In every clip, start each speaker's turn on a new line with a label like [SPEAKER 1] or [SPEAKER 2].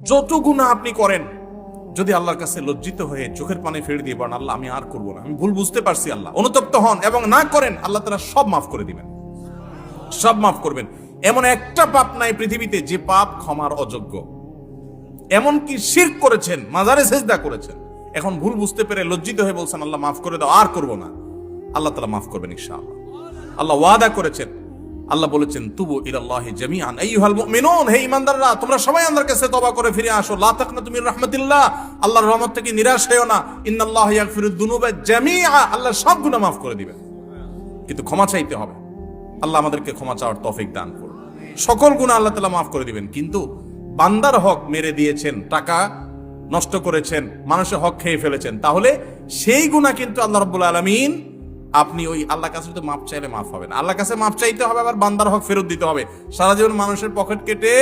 [SPEAKER 1] যত গুনাহ আপনি করেন, যদি আল্লাহর কাছে লজ্জিত হয়ে চোখের পানি ফেলে দিয়ে বলেন, আল্লাহ আমি আর করবো না, আমি ভুল বুঝতে পারছি, আল্লাহ অনুতপ্ত হন এবং না করেন, আল্লাহ তাআলা সব মাফ করে দিবেন, সব মাফ করবেন। এমন একটা পাপ নাই পৃথিবীতে যে পাপ ক্ষমার অযোগ্য। এমনকি শিরক করেছেন, মাজারে সেজদা করেছেন, এখন ভুল বুঝতে পেরে লজ্জিত হয়ে বলছেন আল্লাহ মাফ করে দাও, আর করবো না, আল্লাহ তাআলা মাফ করবেন ইনশাআল্লাহ। আল্লাহ ওয়াদা করেছেন, আল্লাহ বলেছেন তুবু ইলাল্লাহি জামিআন আইয়ুহাল মুমিনুন, হে ঈমানদাররা তোমরা সবাই আল্লাহর কাছে তওবা করে ফিরে আসো। লা তাকনাতু মির রাহমাতিল্লাহ, আল্লাহর রহমত থেকে নিরাশ হয়ো না। ইন্নাল্লাহা ইয়াগফিরুদ দুনুবা জামিআ, আল্লাহ সব গুনাহ মাফ করে দিবেন, কিন্তু ক্ষমা চাইতে হবে। আল্লাহ আমাদেরকে ক্ষমা চাওয়ার তৌফিক দান করুন। সকল গুনাহ আল্লাহ তাআলা মাফ করে দিবেন, কিন্তু বান্দার হক মেরে দিয়েছেন, টাকা নষ্ট করেছেন, মানুষের হক খেয়ে ফেলেছেন, তাহলে সেই গুনাহ কিন্তু আল্লাহ রাব্বুল আলামিন, আপনি ওই আল্লাহর কাছে তো মাপ চাইলে মাফ হবে না, আল্লাহর কাছে মাপ চাইতে হবে, আবার বান্দার হক ফেরত দিতে হবে। সারা জীবন মানুষের পকেট কেটে,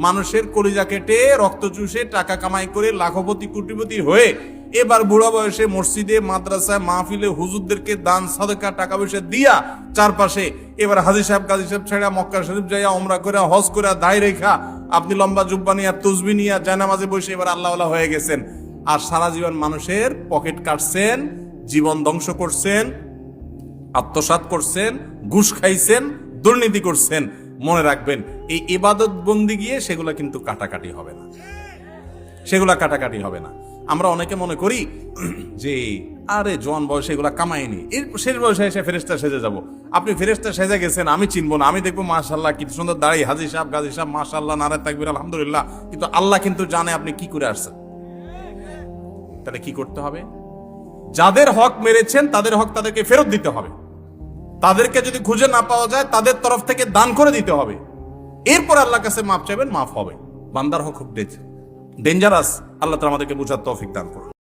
[SPEAKER 1] মানুষের কলিজা কেটে, রক্ত চুষে, টাকা কামাই করে লাখপতি কোটিপতি হয়ে এবার বুড়া বয়সে মসজিদে, মাদ্রাসায়, মাহফিলে হুজুরদেরকে দান সাদকা টাকা পয়সা দিয়া চারপাশে এবার হাজী সাহেব গাজী সাহেব ছেড়া মক্কা শরীফ যাইয়া উমরা করে, হজ করে, দায় রেখা, আপনি লম্বা জুব্বা নিয়া, তসবিহ নিয়া, জায়নামাজে বসে এবার আল্লাহওয়ালা হয়ে গেছেন। আর সারা জীবন মানুষের পকেট কাটছেন, জীবন ধ্বংস করছেন, আত্মসাৎ করছেন, ঘুষ খাইছেন, দুর্নীতি করছেন। মনে রাখবেন, এই ইবাদত বন্দি গিয়ে সেগুলা কিন্তু কাটাকাটি হবে না, সেগুলা কাটাকাটি হবে না। আমরা অনেকে মনে করি যে আরে জোয়ান বয়সে এগুলা কামাইনি, এর শেষ বয়সে এসে ফেরেশতা সেজে যাব। আপনি ফেরেশতা সেজে গেছেন, আমি চিনবো না, আমি দেখবো মাশাআল্লাহ কি সুন্দর দাড়ি, হাজী সাহেব গাজী সাহেব মাশাআল্লাহ, নারে তাকবীর আলহামদুলিল্লাহ, কিন্তু আল্লাহ কিন্তু জানে আপনি কি করে আসছেন। তাহলে কি করতে হবে? যাদের হক মেরেছেন তাদের হক তাদেরকে ফেরত দিতে হবে, তাদেরকে যদি খুঁজে না পাওয়া যায় তাদের তরফ থেকে দান করে দিতে হবে, এরপর আল্লাহর কাছে মাফ চাইবেন, মাফ হবে। বান্দার হক খুব ডেঞ্জারাস। আল্লাহ তাআলা আমাদেরকে বুঝার তৌফিক দান করুন।